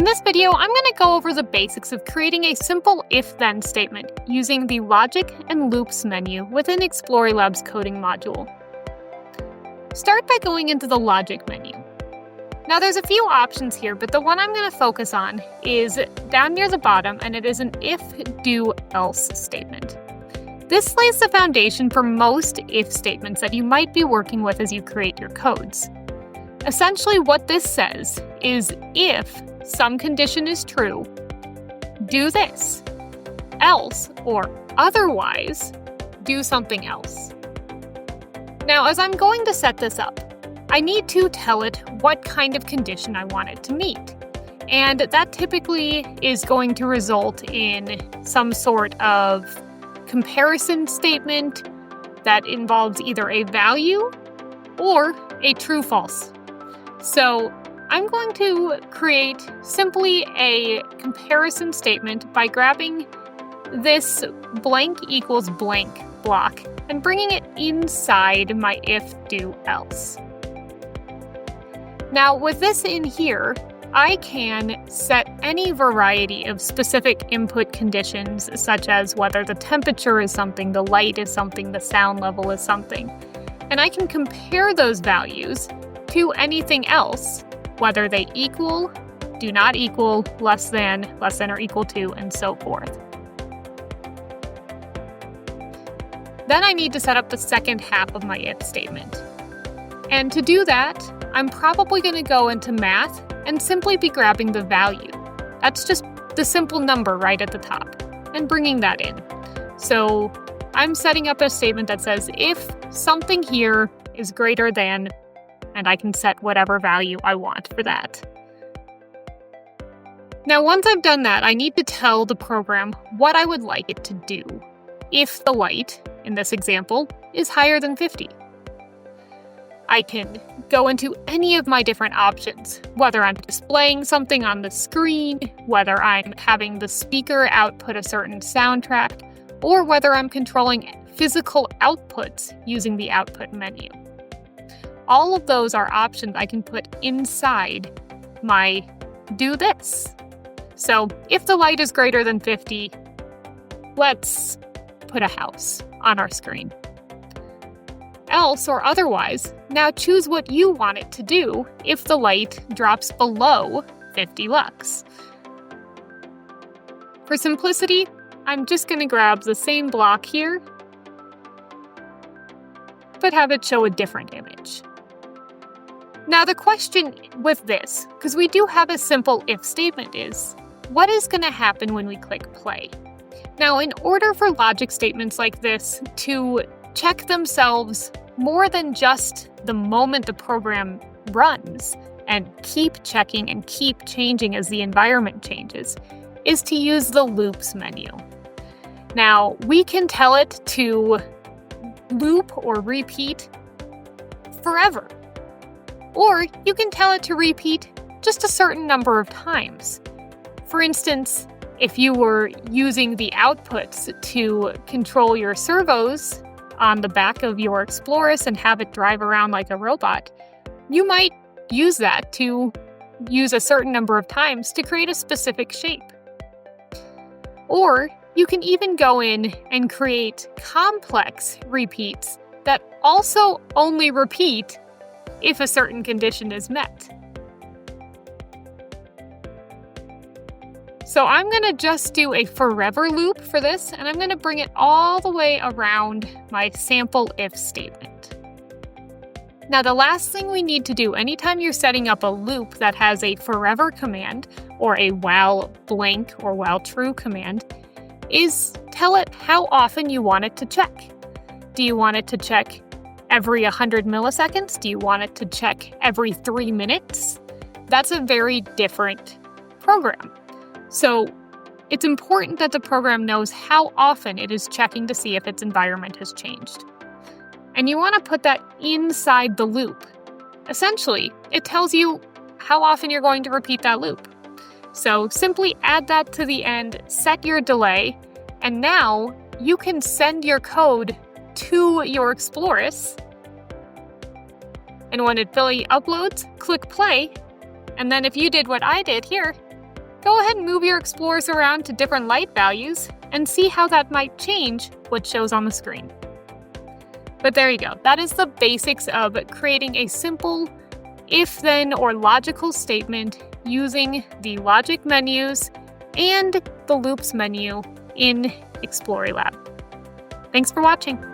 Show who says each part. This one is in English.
Speaker 1: In this video, I'm going to go over the basics of creating a simple if-then statement using the Logic and Loops menu within XploriLab's coding module. Start by going into the Logic menu. Now there's a few options here, but the one I'm going to focus on is down near the bottom, and it is an if-do-else statement. This lays the foundation for most if statements that you might be working with as you create your codes. Essentially, what this says is if some condition is true, do this, else or otherwise do something else. Now, as I'm going to set this up, I need to tell it what kind of condition I want it to meet. And that typically is going to result in some sort of comparison statement that involves either a value or a true-false. So I'm going to create simply a comparison statement by grabbing this blank equals blank block and bringing it inside my if-do-else. Now with this in here, I can set any variety of specific input conditions, such as whether the temperature is something, the light is something, the sound level is something. And I can compare those values to anything else, whether they equal, do not equal, less than or equal to, and so forth. Then I need to set up the second half of my if statement. And to do that, I'm probably going to go into math and simply be grabbing the value. That's just the simple number right at the top, and bringing that in. So I'm setting up a statement that says if something here is greater than, and I can set whatever value I want for that. Now, once I've done that, I need to tell the program what I would like it to do if the light, in this example, is higher than 50. I can go into any of my different options, whether I'm displaying something on the screen, whether I'm having the speaker output a certain soundtrack, or whether I'm controlling physical outputs using the output menu. All of those are options I can put inside my do this. So if the light is greater than 50, let's put a house on our screen. Else or otherwise, now choose what you want it to do if the light drops below 50 lux. For simplicity, I'm just going to grab the same block here, but have it show a different image. Now the question with this, because we do have a simple if statement, is what is going to happen when we click play? Now, in order for logic statements like this to check themselves more than just the moment the program runs and keep checking and keep changing as the environment changes, is to use the loops menu. Now, we can tell it to loop or repeat forever. Or you can tell it to repeat just a certain number of times. For instance, if you were using the outputs to control your servos on the back of your Xplorus and have it drive around like a robot, you might use that to use a certain number of times to create a specific shape. Or you can even go in and create complex repeats that also only repeat if a certain condition is met. So I'm going to just do a forever loop for this, and I'm going to bring it all the way around my sample if statement. Now, the last thing we need to do anytime you're setting up a loop that has a forever command or a while blank or while true command is tell it how often you want it to check. Do you want it to check every 100 milliseconds? Do you want it to check every 3 minutes? That's a very different program. So it's important that the program knows how often it is checking to see if its environment has changed. And you want to put that inside the loop. Essentially, it tells you how often you're going to repeat that loop. So simply add that to the end, set your delay, and now you can send your code to your Xplorus. And when it fully uploads, click play. And then if you did what I did here, Go ahead and move your explorers around to different light values and see how that might change what shows on the screen. But there you go. That is the basics of creating a simple if-then or logical statement using the logic menus and the loops menu in XploriLab. Thanks for watching.